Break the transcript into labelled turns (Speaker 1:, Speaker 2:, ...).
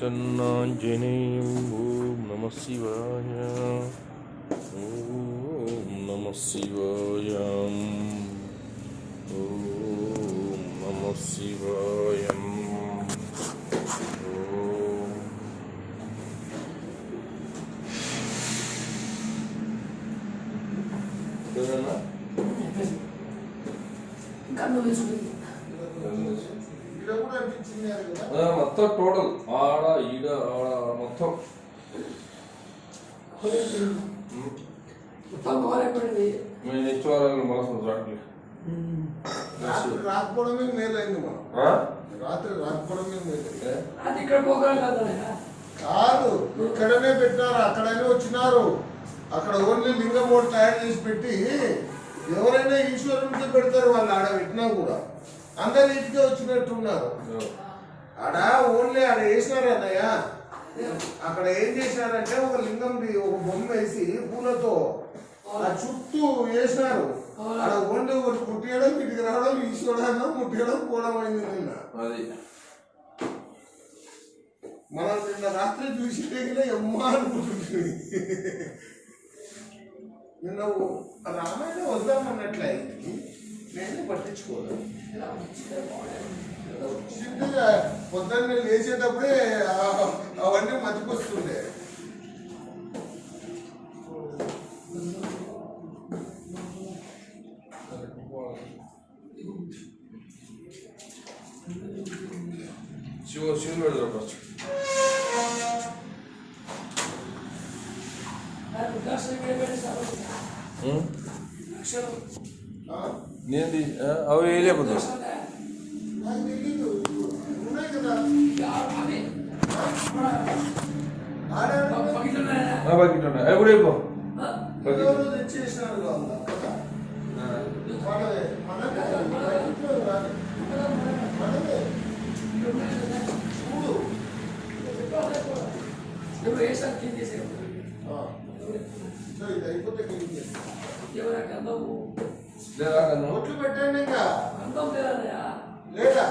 Speaker 1: ప్రసన్నాంజనేయం. ఓం నమః శివాయ. ఓం నమః శివాయ. ఓం నమః శివాయ. మొత్తం టోటల్ ఆడ ఈడ ఆడ మొత్తం మేము నెక్స్ట్ వారాలు మోసం రావట్లేదు.
Speaker 2: రాకపోవడమే మేలైంది. రాత్రి రాకపోవడమే మేలైంది కాదు. ఇక్కడనే పెట్టారు, అక్కడనే వచ్చినారు. అక్కడ ఓన్లీ లింగం బోర్డు తయారు చేసి పెట్టి ఎవరైనా ఈశ్వరునికి పెడతారు. వాళ్ళు ఆడ పెట్టినా కూడా అందరు ఇంటికే వచ్చినట్టున్నారు. ఆడ ఓన్లీ ఆడ వేసినారు అన్నయ్య. అక్కడ ఏం చేసినారంటే ఒక లింగం ఒక బొమ్మ వేసి పూలతో ఆ చుట్టూ వేసినారు. ఆడ ఓన్లీ ఒకటి ముట్టియడం, ఇటుకి రావడం, ఈశ్వరాన్ని ముట్టియడం పోవడం అయింది. నిన్న మనం నిన్న రాత్రి చూసి ఎమ్మ అనుకుంటుంది. నిన్న రామాయణం వద్దామన్నట్లే నేను పట్టించుకోలేదు. పొద్దున్నే లేచేటప్పుడే అవన్నీ మర్చిపోతుండే.
Speaker 1: శివుని పెడతారు నేను అవి వేయలేకపోతే బకెట్ ఉన్నాయి. అవి కూడా అయిపో
Speaker 2: ఒట్లు పెట్టండి ఇంకా లేదా